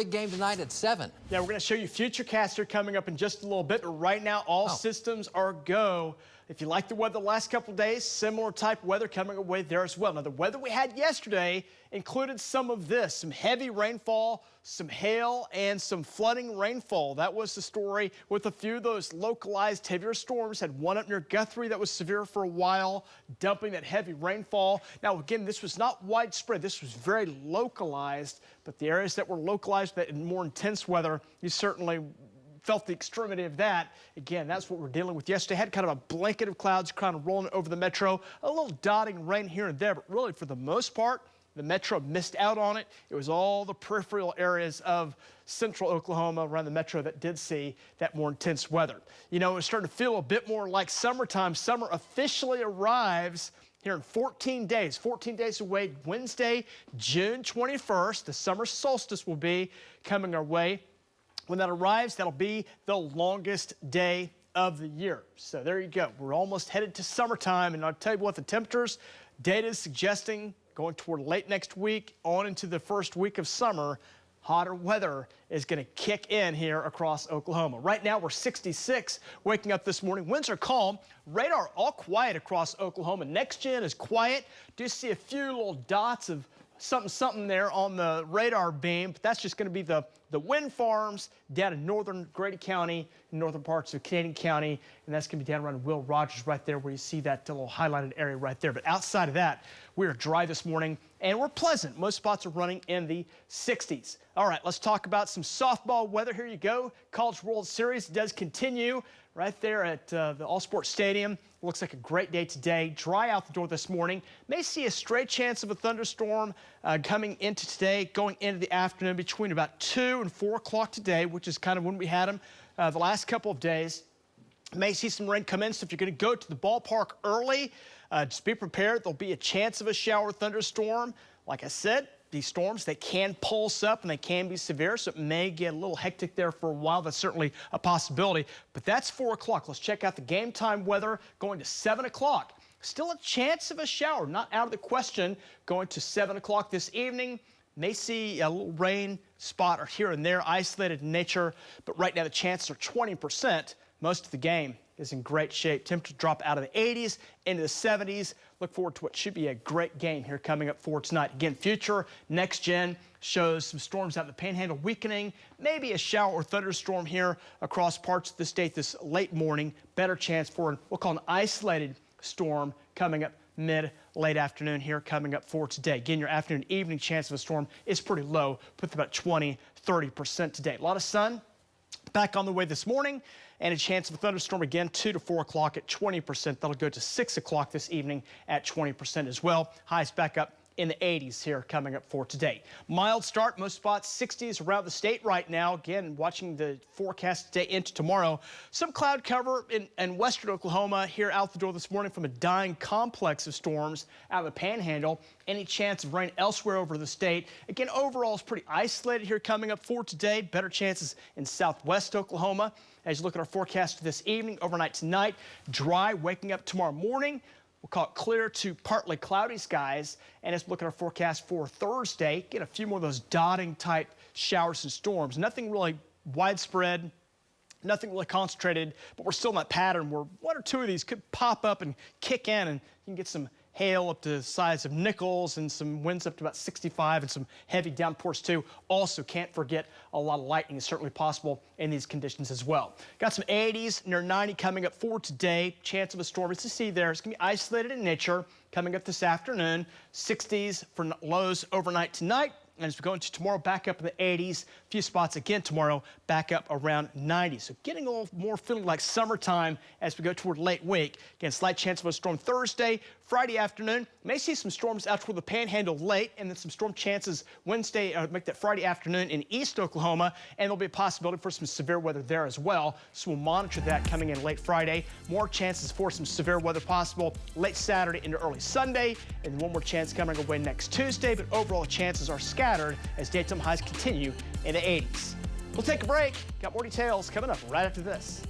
Big game tonight at 7. Yeah, we're going to show you Futurecaster coming up in just a little bit. But right now, all systems are go. If you like the weather the last couple of days, similar type weather coming away there as well. Now, the weather we had yesterday included some of this, some heavy rainfall, some hail, and some flooding rainfall. That was the story with a few of those localized heavier storms. Had one up near Guthrie that was severe for a while, dumping that heavy rainfall. Now, again, this was not widespread. This was very localized, but the areas that were localized, that in more intense weather, you certainly felt the extremity of that. Again, that's what we're dealing with yesterday. Had kind of a blanket of clouds kind of rolling over the metro. A little dotting rain here and there, but really for the most part, the metro missed out on it. It was all the peripheral areas of central Oklahoma around the metro that did see that more intense weather. You know, it's starting to feel a bit more like summertime. Summer officially arrives here in 14 days. 14 days away, Wednesday, June 21st. The summer solstice will be coming our way. When that arrives, that'll be the longest day of the year. So there you go. We're almost headed to summertime, and I'll tell you what, the temperatures, data is suggesting going toward late next week on into the first week of summer, hotter weather is going to kick in here across Oklahoma. Right now, we're 66. Waking up this morning, winds are calm. Radar all quiet across Oklahoma. Next Gen is quiet. Do see a few little dots of something there on the radar beam, but that's just going to be the wind farms down in northern Grady County, northern parts of Canadian County, and that's going to be down around Will Rogers right there where you see that little highlighted area right there. But outside of that, we are dry this morning, and we're pleasant. Most spots are running in the 60s. All right, let's talk about some softball weather. Here you go. College World Series does continue right there at the All Sports Stadium. Looks like a great day today. Dry out the door this morning. May see a stray chance of a thunderstorm coming into today, going into the afternoon between about 2 and 4 o'clock today, which is kind of when we had them the last couple of days. May see some rain come in, so if you're going to go to the ballpark early, just be prepared. There'll be a chance of a shower thunderstorm. Like I said, these storms, they can pulse up and they can be severe, so it may get a little hectic there for a while. That's certainly a possibility, but that's 4 o'clock. Let's check out the game time weather going to 7 o'clock. Still a chance of a shower, not out of the question, going to 7 o'clock this evening. May see a little rain spot or here and there, isolated in nature, but right now the chances are 20%. Most of the game is in great shape. Temperature drop out of the 80s into the 70s. Look forward to what should be a great game here coming up for tonight. Again, future Next Gen shows some storms out in the Panhandle weakening, maybe a shower or thunderstorm here across parts of the state this late morning. Better chance for we'll call an isolated storm coming up late afternoon here coming up for today. Again, your afternoon evening chance of a storm is pretty low, with about 20-30% today. A lot of sun back on the way this morning, and a chance of a thunderstorm again 2 to 4 o'clock at 20%. That'll go to 6 o'clock this evening at 20% as well. Highs back up in the 80s here coming up for today. Mild start, most spots 60s around the state right now. Again, watching the forecast today into tomorrow. Some cloud cover in western Oklahoma here out the door this morning from a dying complex of storms out of the Panhandle. Any chance of rain elsewhere over the state. Again, overall it's pretty isolated here coming up for today. Better chances in southwest Oklahoma. As you look at our forecast this evening, overnight tonight, dry, waking up tomorrow morning. We'll call it clear to partly cloudy skies. And as we look at our forecast for Thursday, get a few more of those dotting type showers and storms. Nothing really widespread, nothing really concentrated, but we're still in that pattern where one or two of these could pop up and kick in, and you can get some hail up to the size of nickels and some winds up to about 65 and some heavy downpours too. Also, can't forget a lot of lightning is certainly possible in these conditions as well. Got some 80s near 90 coming up for today. Chance of a storm is to see there. It's going to be isolated in nature coming up this afternoon. 60s for lows overnight tonight. And as we go into tomorrow, back up in the 80s. A few spots again tomorrow, back up around 90. So getting a little more feeling like summertime as we go toward late week. Again, slight chance of a storm Thursday, Friday afternoon. May see some storms out toward the Panhandle late, and then some storm chances Wednesday, make that Friday afternoon in East Oklahoma. And there'll be a possibility for some severe weather there as well. So we'll monitor that coming in late Friday. More chances for some severe weather possible late Saturday into early Sunday. And one more chance coming away next Tuesday. But overall chances are scattered as daytime highs continue in the 80s. We'll take a break. Got more details coming up right after this.